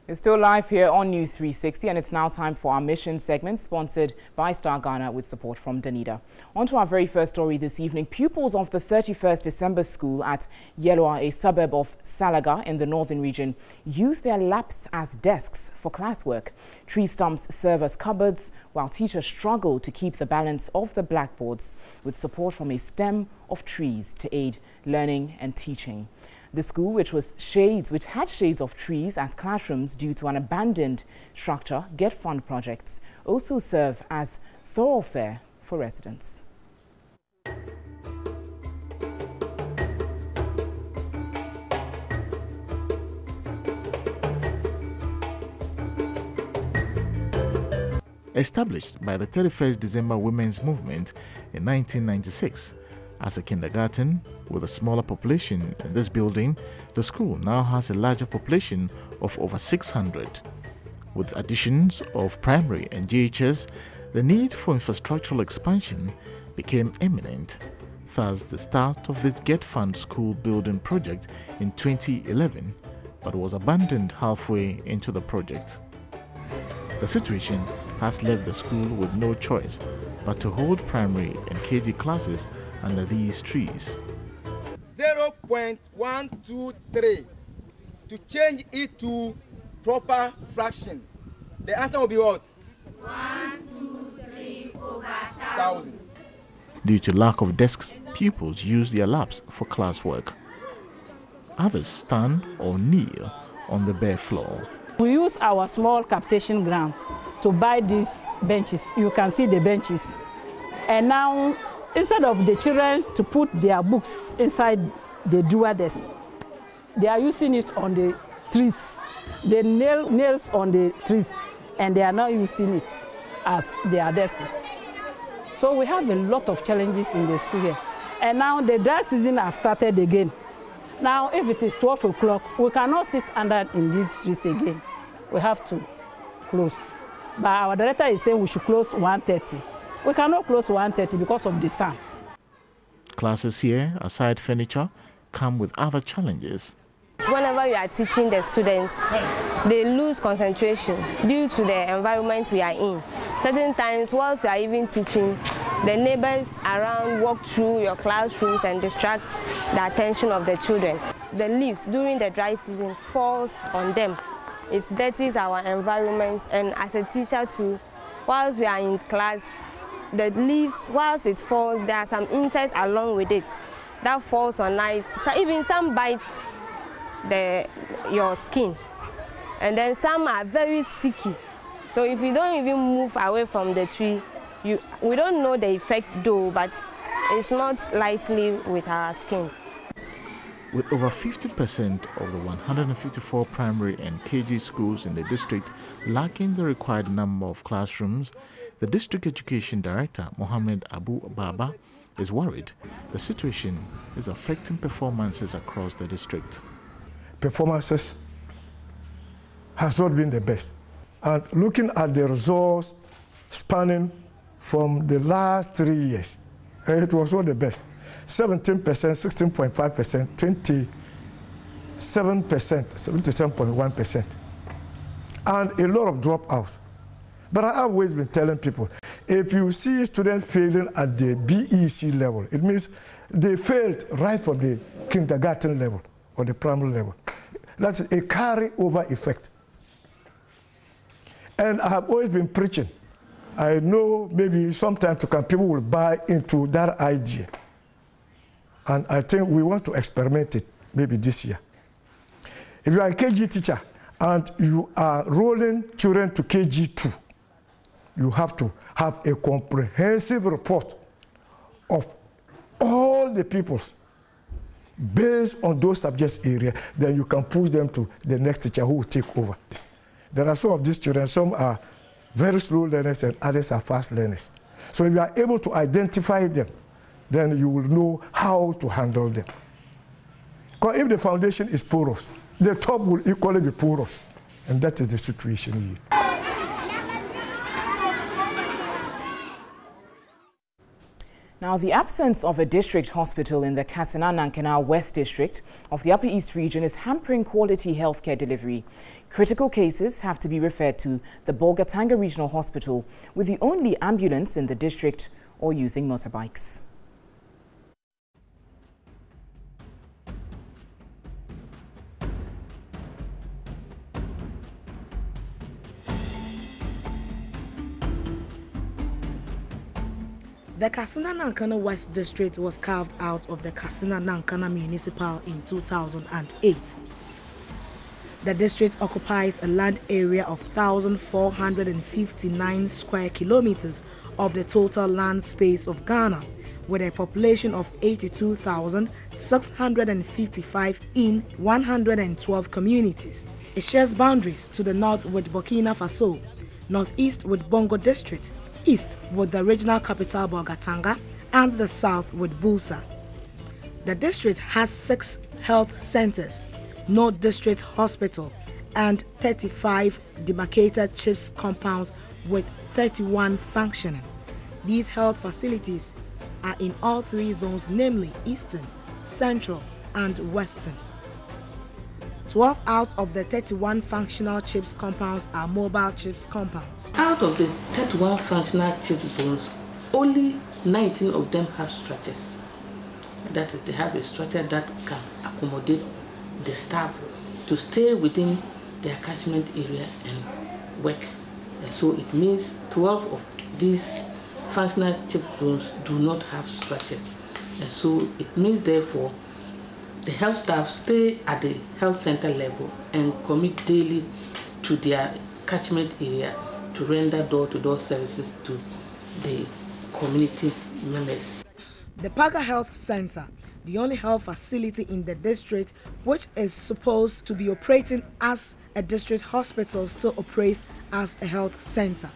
It's still live here on News 360, and it's now time for our mission segment, sponsored by Star Ghana with support from Danida. On to our very first story this evening. Pupils of the 31st December school at Yelloa, a suburb of Salaga in the northern region, use their laps as desks for classwork. Tree stumps serve as cupboards, while teachers struggle to keep the balance of the blackboards with support from a stem of trees to aid learning and teaching. The school, which had shades of trees as classrooms due to an abandoned structure, Get Fund projects also serve as thoroughfare for residents. Established by the 31st December Women's Movement in 1996, as a kindergarten with a smaller population in this building, the school now has a larger population of over 600. With additions of primary and GHS, the need for infrastructural expansion became imminent. Thus, the start of this Get Fund school building project in 2011, but was abandoned halfway into the project. The situation has left the school with no choice but to hold primary and KG classes under these trees. 0.123 to change it to proper fraction. The answer will be what? 123/1000. Due to lack of desks, pupils use their laps for classwork. Others stand or kneel on the bare floor. We use our small capitation grants to buy these benches. You can see the benches. And now, instead of the children to put their books inside the drawer desk, they are using it on the trees. They nail nails on the trees, and they are now using it as their desks. So we have a lot of challenges in the school here. And now the dry season has started again. Now, if it is 12 o'clock, we cannot sit under in these trees again. We have to close. But our director is saying we should close 1:30. We cannot close 1:30 because of the sun. Classes here, aside furniture, come with other challenges. Whenever we are teaching the students, they lose concentration due to the environment we are in. Certain times, whilst we are even teaching, the neighbors around walk through your classrooms and distract the attention of the children. The leaves during the dry season falls on them. It dirties our environment, and as a teacher too, whilst we are in class, the leaves, whilst it falls, there are some insects along with it that falls on eyes. So even some bites your skin, and then some are very sticky. So if you don't even move away from the tree, we don't know the effect though, but it's not lightly with our skin. With over 50% of the 154 primary and KG schools in the district lacking the required number of classrooms, the District Education Director, Mohammed Abu Baba, is worried the situation is affecting performances across the district. Performances has not been the best. And looking at the results spanning from the last 3 years, it was not the best. 17%, 16.5%, 27%, 77.1%, and a lot of dropouts. But I've always been telling people, if you see students failing at the BEC level, it means they failed right from the kindergarten level or the primary level. That's a carry-over effect. And I have always been preaching. I know maybe sometime to come people will buy into that idea. And I think we want to experiment it maybe this year. If you are a KG teacher and you are rolling children to KG2, you have to have a comprehensive report of all the pupils based on those subjects area. Then you can push them to the next teacher who will take over. There are some of these children, some are very slow learners and others are fast learners. So if you are able to identify them, then you will know how to handle them. Because if the foundation is porous, the top will equally be porous. And that is the situation here. Now, Now, the absence of a district hospital in the Kassena Nankana West District of the Upper East region is hampering quality healthcare delivery. Critical cases have to be referred to the Bolgatanga Regional Hospital, with the only ambulance in the district or using motorbikes. The Kassena Nankana West District was carved out of the Kassena Nankana Municipal in 2008. The district occupies a land area of 1,459 square kilometers of the total land space of Ghana, with a population of 82,655 in 112 communities. It shares boundaries to the north with Burkina Faso, northeast with Bongo District, east with the regional capital Bolgatanga, and the south with Busa. The district has 6 health centers, no district hospital, and 35 demarcated chiefs compounds with 31 functioning. These health facilities are in all 3 zones, namely Eastern, Central, and Western. 12 out of the 31 functional chiefs compounds are mobile chiefs compounds. Out of the 31 functional chiefs zones, only 19 of them have structures. That is, they have a structure that can accommodate the staff to stay within their catchment area and work. And so it means 12 of these functional chief zones do not have structures. And so it means, therefore, the health staff stay at the health center level and commit daily to their catchment area to render door-to-door services to the community members. The Paga Health Center, the only health facility in the district which is supposed to be operating as a district hospital, still operates as a health center.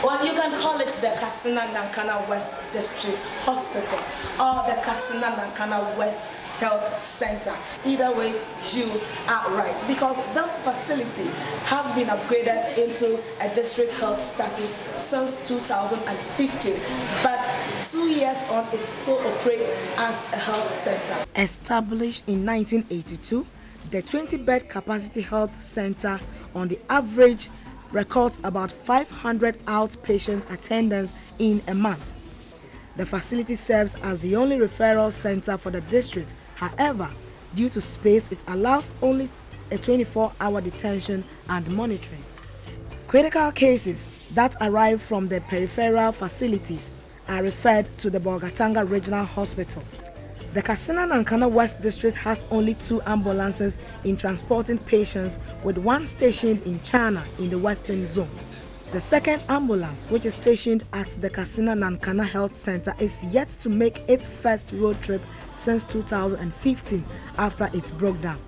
Well, you can call it the Kassena Nankana West District Hospital or the Kassena Nankana West Health Center. Either way, you are right, because this facility has been upgraded into a district health status since 2015, but 2 years on it still operates as a health center. Established in 1982, the 20-bed capacity health center on the average records about 500 outpatient attendance in a month. The facility serves as the only referral center for the district. However, due to space, it allows only a 24-hour detention and monitoring. Critical cases that arrive from the peripheral facilities are referred to the Bolgatanga Regional Hospital. The Kassena Nankana West District has only 2 ambulances in transporting patients, with 1 stationed in China in the Western Zone. The second ambulance, which is stationed at the Kassena Nankana Health Center, is yet to make its first road trip since 2015 after it broke down.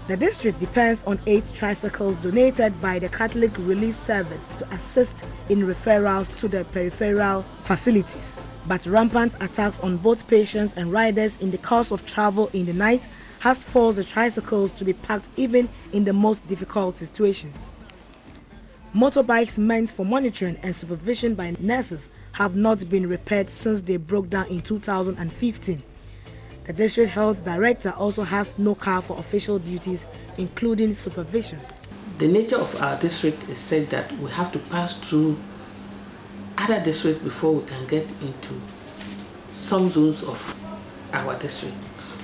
The district depends on 8 tricycles donated by the Catholic Relief Service to assist in referrals to the peripheral facilities. But rampant attacks on both patients and riders in the course of travel in the night has forced the tricycles to be parked even in the most difficult situations. Motorbikes meant for monitoring and supervision by nurses have not been repaired since they broke down in 2015. The district health director also has no car for official duties, including supervision. The nature of our district is said that we have to pass through other districts before we can get into some zones of our district.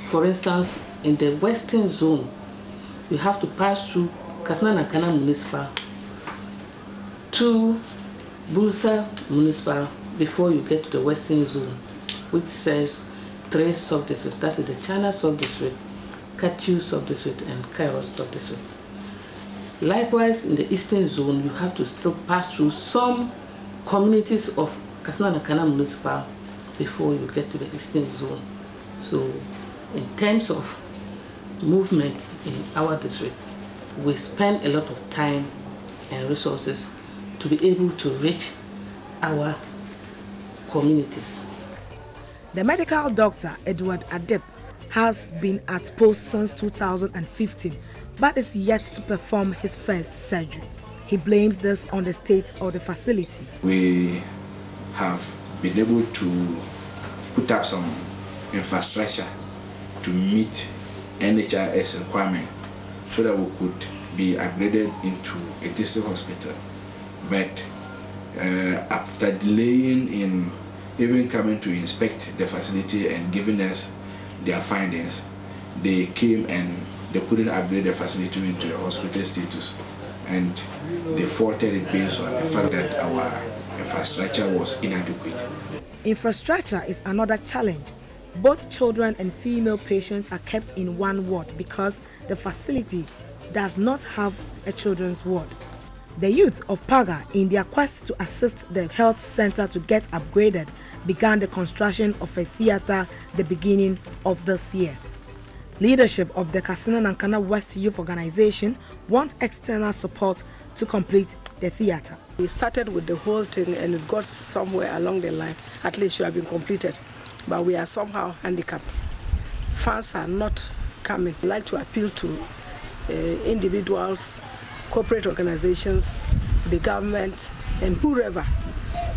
For instance, in the Western Zone, you have to pass through Kassena Nankana Municipal to Busa Municipal before you get to the Western Zone, which serves 3 sub-districts. That is the China sub-district, Kachu sub-district, and Kairos sub-district. Likewise, in the Eastern Zone, you have to still pass through some communities of Kassena Nankana Municipal before you get to the Eastern Zone. So, in terms of movement in our district, we spend a lot of time and resources to be able to reach our communities. The medical doctor, Edward Adep, has been at post since 2015, but is yet to perform his first surgery. He blames this on the state of the facility. We have been able to put up some infrastructure to meet NHIS requirement so that we could be upgraded into a district hospital. But after delaying in even coming to inspect the facility and giving us their findings, they came and they couldn't upgrade the facility into a hospital status, and they faulted it based on the fact that our infrastructure was inadequate. Infrastructure is another challenge. Both children and female patients are kept in one ward because the facility does not have a children's ward. The youth of Paga, in their quest to assist the health center to get upgraded, began the construction of a theater the beginning of this year. Leadership of the Kassena Nankana West Youth Organization want external support to complete the theater. We started with the whole thing and it got somewhere along the line, at least should have been completed, but we are somehow handicapped. Funds are not coming. I'd like to appeal to individuals, corporate organizations, the government, and whoever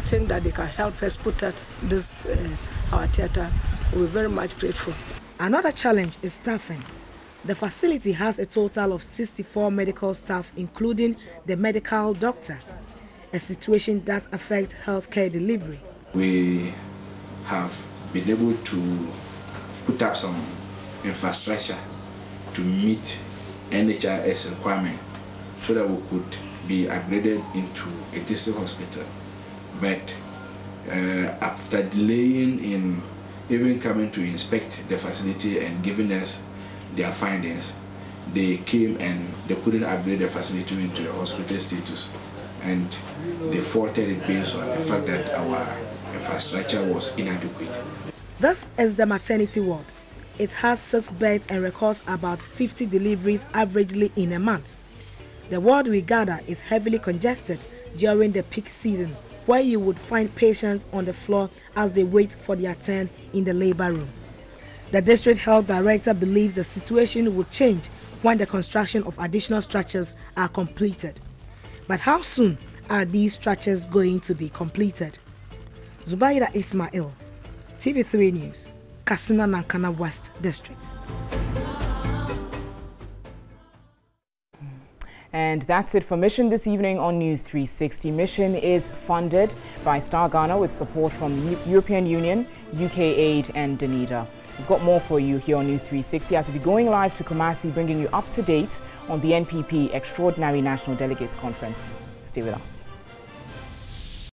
think that they can help us put at this our theater. We're very much grateful. Another challenge is staffing. The facility has a total of 64 medical staff, including the medical doctor, a situation that affects healthcare delivery. We have been able to put up some infrastructure to meet NHIS requirement so that we could be upgraded into a district hospital. But after delaying in even coming to inspect the facility and giving us their findings, they came and they couldn't upgrade the facility into a hospital status, and they faulted it based on the fact that our infrastructure was inadequate. This is the maternity ward. It has 6 beds and records about 50 deliveries averagely in a month. The ward we gather is heavily congested during the peak season, where you would find patients on the floor as they wait for their turn in the labor room. The district health director believes the situation will change when the construction of additional structures are completed. But how soon are these structures going to be completed? Zubaida Ismail, TV3 News, Kassena Nankana West District. And that's it for Mission this evening on News 360. Mission is funded by Star Ghana with support from the European Union, UK Aid and Danida. We've got more for you here on News 360 as we be going live to Kumasi, bringing you up to date on the NPP Extraordinary National Delegates Conference. Stay with us.